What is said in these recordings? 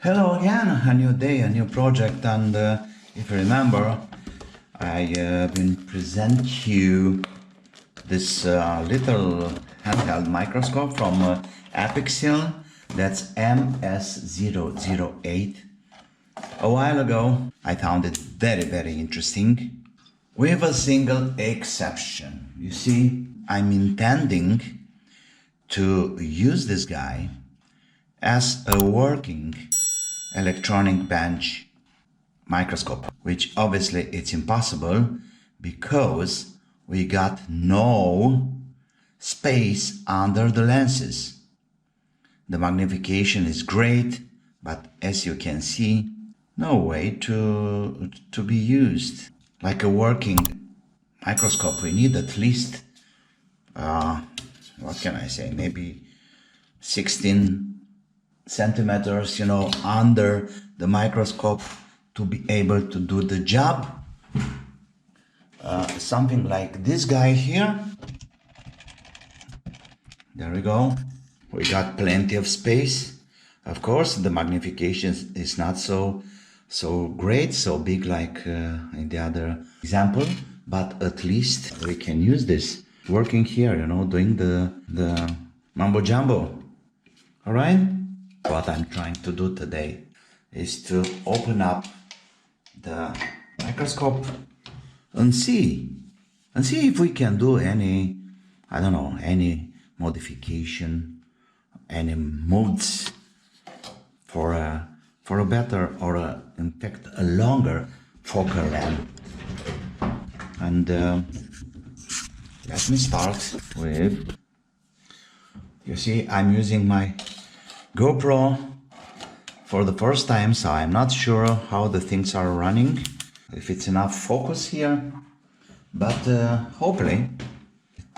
Hello again, a new day, a new project, and if you remember, I been present you this little handheld microscope from APEXEL, that's MS008. A while ago, I found it very interesting, with a single exception. You see, I'm intending to use this guy as a working electronic bench microscope, which obviously it's impossible because we got no space under the lenses. The magnification is great, but as you can see, no way to be used. Like a working microscope, we need at least, what can I say, maybe 16 centimeters, under the microscope to be able to do the job. Something like this guy here. There we go. We got plenty of space. Of course, the magnification is not so great, so big like in the other example, but at least we can use this working here, doing the mambo jumbo. All right. What I'm trying to do today is to open up the microscope and see if we can do any, I don't know, any modification, any modes for a better or in fact a longer focal length. And let me start with, you see, I'm using my GoPro for the first time, so I'm not sure how the things are running, if it's enough focus here, but hopefully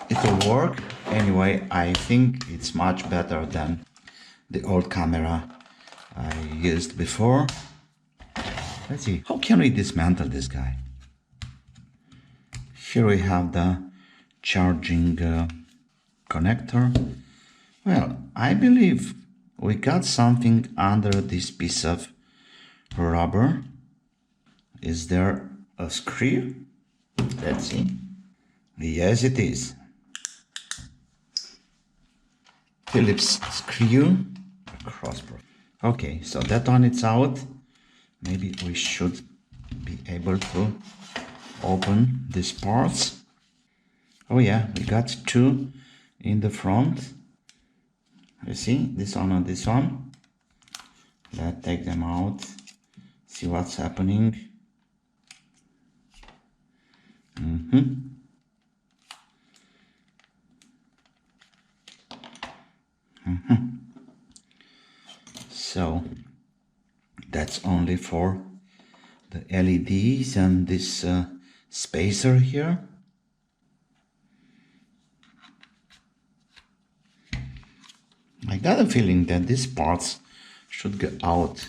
it will work. Anyway, I think it's much better than the old camera I used before. Let's see, how can we dismantle this guy? Here we have the charging connector. Well, I believe we got something under this piece of rubber. Is there a screw? Let's see. Yes, it is. Phillips screw. Crossbar. Okay, so that one it's out. Maybe we should be able to open these parts. Oh yeah, we got two in the front. You see, this one and this one. Let's take them out, see what's happening. So that's only for the LEDs and this spacer here. I got a feeling that these parts should go out.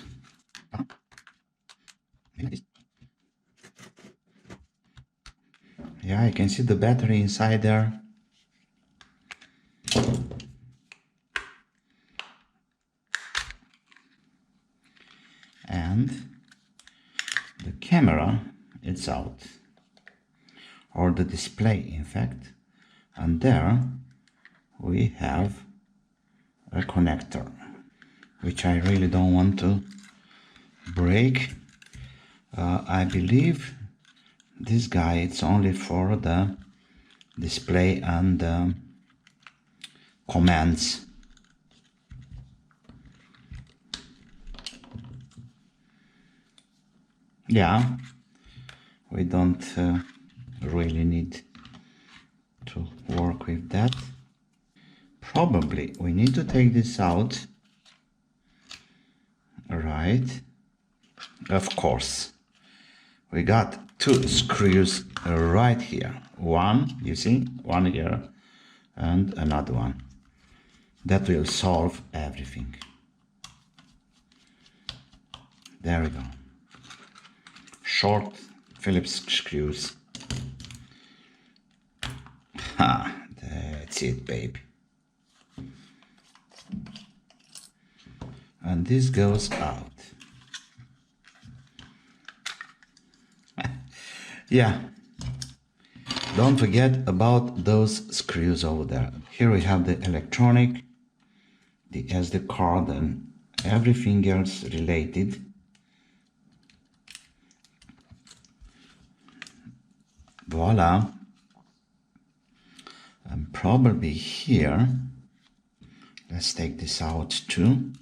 Yeah, I can see the battery inside there. And the camera, it's out. Or the display, in fact. And there we have a connector, which I really don't want to break. I believe this guy, it's only for the display and commands. Yeah, we don't really need to work with that. Probably we need to take this out, right? Of course, we got two screws right here. One, you see, one here, and another one. That will solve everything. There we go. Short Phillips screws. Ha, that's it, baby. and this goes out. Yeah, don't forget about those screws over there. Here we have the electronic, the SD card, and everything else related. Voila. And probably here, let's take this out too.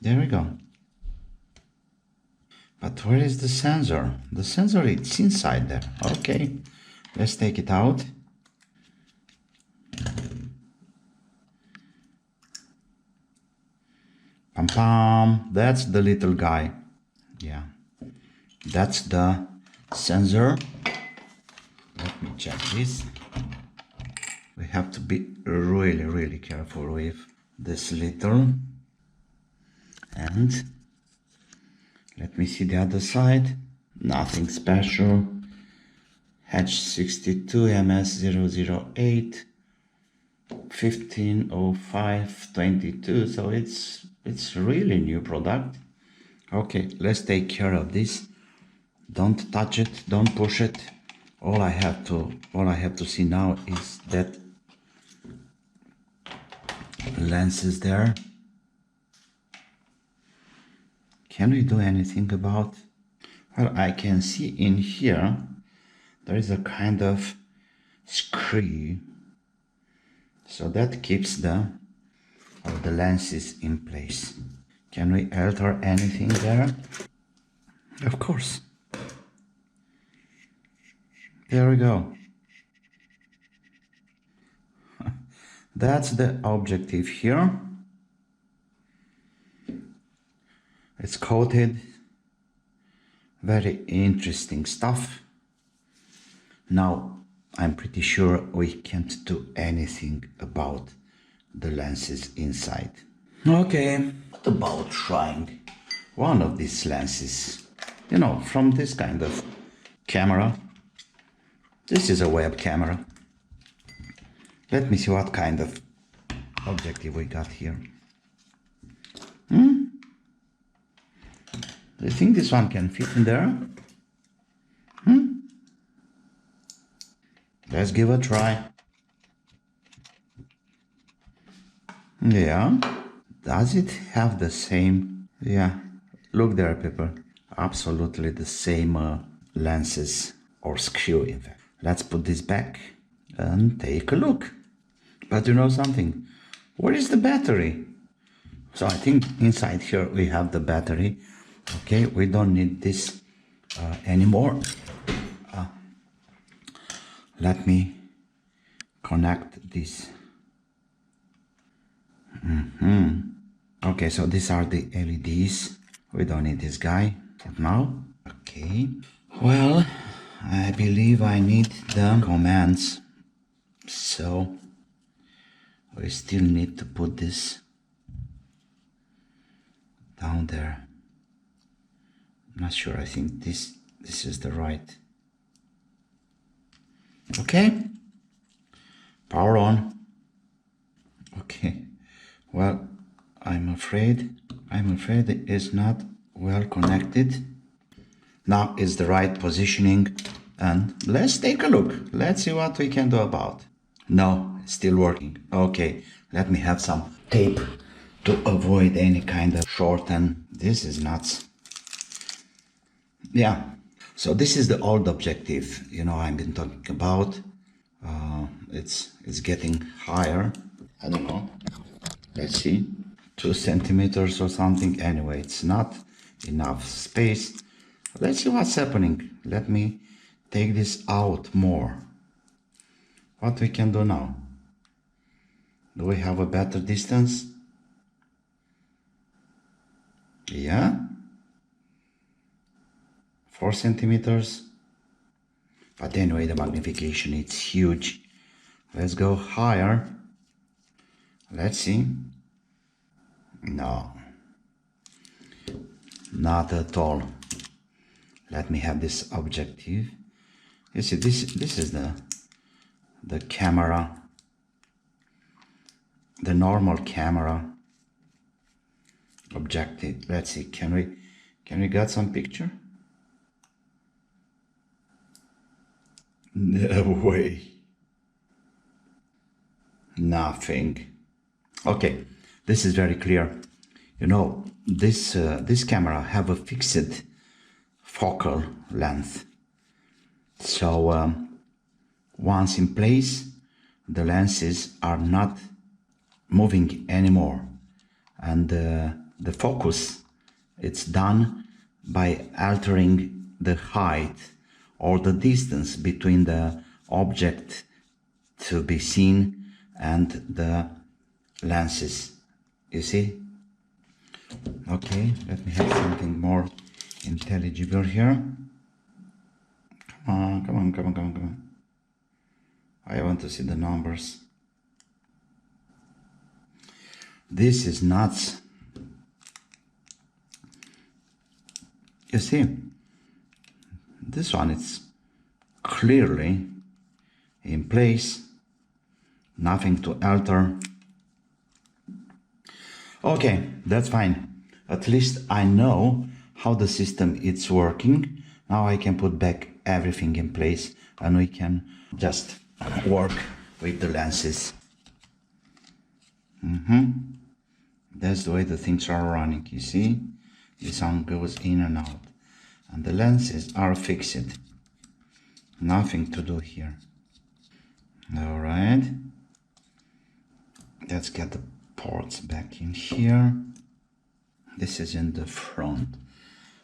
There we go. But where is the sensor? The sensor is inside there. Okay, let's take it out. Pam pam, that's the little guy. Yeah, that's the sensor. Let me check this. We have to be really careful with this little. And let me see the other side. Nothing special. H62 MS008 150522. So it's really new product. Okay, let's take care of this. Don't touch it, don't push it. All I have to see now is that lens is there. Can we do anything about? Well, I can see in here there is a kind of screw, so that keeps the lenses in place. Can we alter anything there? Of course. There we go. That's the objective here. It's coated. Very interesting stuff. Now, I'm pretty sure we can't do anything about the lenses inside. Okay, what about trying one of these lenses? You know, from this kind of camera. This is a web camera. Let me see what kind of objective we got here. Do you think this one can fit in there? Let's give a try. Yeah. Does it have the same? Yeah. Look there, people. Absolutely the same lenses or screw, in fact. Let's put this back and take a look. But you know something? Where is the battery? So I think inside here we have the battery. Okay, we don't need this anymore. Let me connect this. Okay, so these are the LEDs. We don't need this guy for now. Okay, well, I believe I need the commands. So we still need to put this down there. I'm not sure. I think this is the right. Okay, power on. Okay, well, I'm afraid it is not well connected. Now is the right positioning, and let's take a look. Let's see what we can do about. No, it's still working. Okay, let me have some tape to avoid any kind of short, and this is nuts. Yeah, so this is the old objective, you know, I've been talking about. It's getting higher. I don't know. Let's see, 2 centimeters or something. Anyway, it's not enough space. Let's see what's happening. Let me take this out more. What we can do now? Do we have a better distance? Yeah. 4 centimeters. But anyway, the magnification, it's huge. Let's go higher. Let's see. No, not at all. Let me have this objective. You see, this is the camera, the normal camera objective. Let's see, can we get some picture? No way. Nothing. Okay, this is very clear. You know, this camera have a fixed focal length. So once in place, the lenses are not moving anymore, and the focus, it's done by altering the height or the distance between the object to be seen and the lenses. You see? Okay, let me have something more intelligible here. Come on. I want to see the numbers. This is nuts. You see, this one is clearly in place, nothing to alter. Okay, that's fine. At least I know how the system is working. Now I can put back everything in place and we can just work with the lenses. That's the way the things are running. You see, the sound goes in and out, and the lenses are fixed. Nothing to do here. All right, let's get the ports back in here. This is in the front.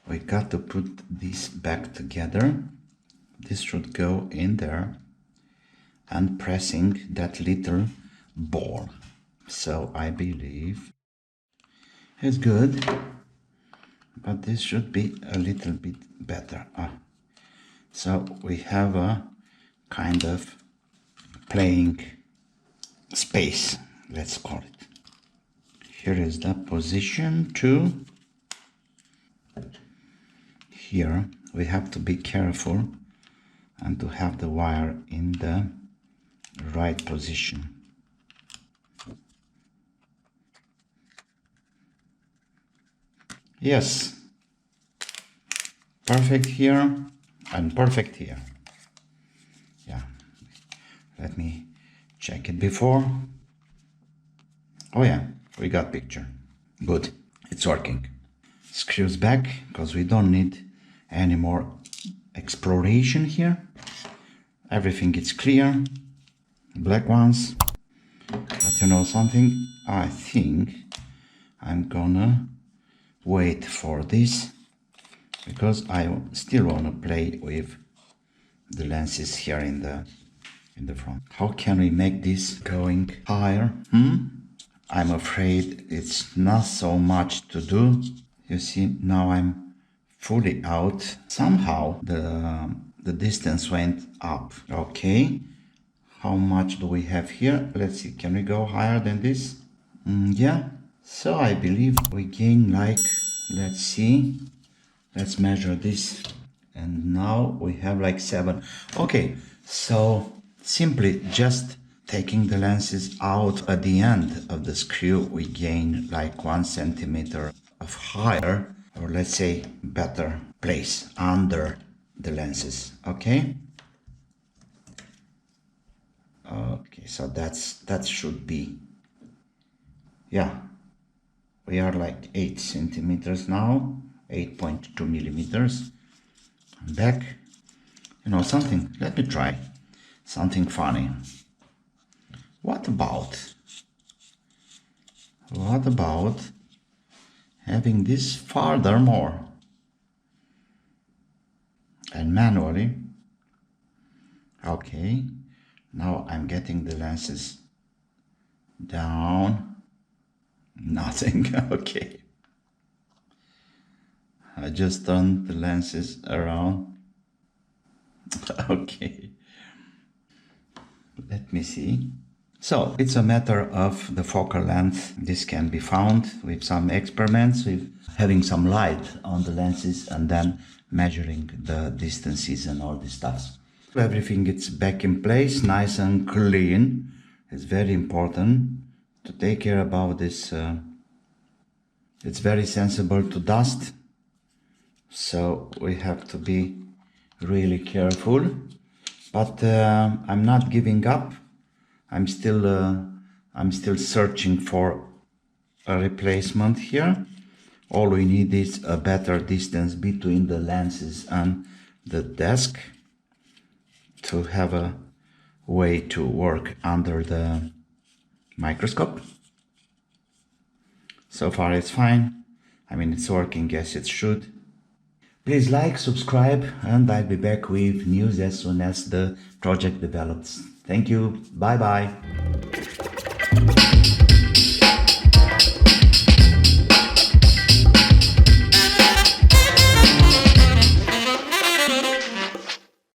We got to put this back together. This should go in there and pressing that little ball. So I believe it's good, but this should be a little bit better. So we have a kind of playing space, let's call it. Here is the position 2. Here we have to be careful and to have the wire in the right position. Yes, perfect here and perfect here. Yeah, let me check it before. Oh yeah, we got picture. Good, it's working. Screws back, because we don't need any more exploration here. Everything is clear. Black ones. But you know something? I think I'm gonna wait for this, because I still want to play with the lenses here in the front. How can we make this going higher? I'm afraid it's not so much to do. You see, now I'm fully out. Somehow the distance went up. Okay, how much do we have here? Let's see, can we go higher than this? Yeah, so I believe we gain like, let's see, let's measure this, and now we have like 7. Okay, so simply just taking the lenses out at the end of the screw, we gain like 1 centimeter of higher, or let's say better place under the lenses. Okay, so that should be, yeah, we are like 8 centimeters now, 8.2 millimeters. Back, you know something, let me try something funny. What about having this farther more and manually? Okay, now I'm getting the lenses down. Nothing. Okay, I just turned the lenses around. Okay, let me see. So it's a matter of the focal length. This can be found with some experiments, with having some light on the lenses and then measuring the distances and all this stuff. Everything is back in place, nice and clean. It's very important to take care about this. It's very sensible to dust, so we have to be really careful. But I'm not giving up. I'm still searching for a replacement here. All we need is a better distance between the lenses and the desk to have a way to work under the microscope. So far it's fine. I mean, it's working as it should. Please like, subscribe, and I'll be back with news as soon as the project develops. Thank you. Bye bye.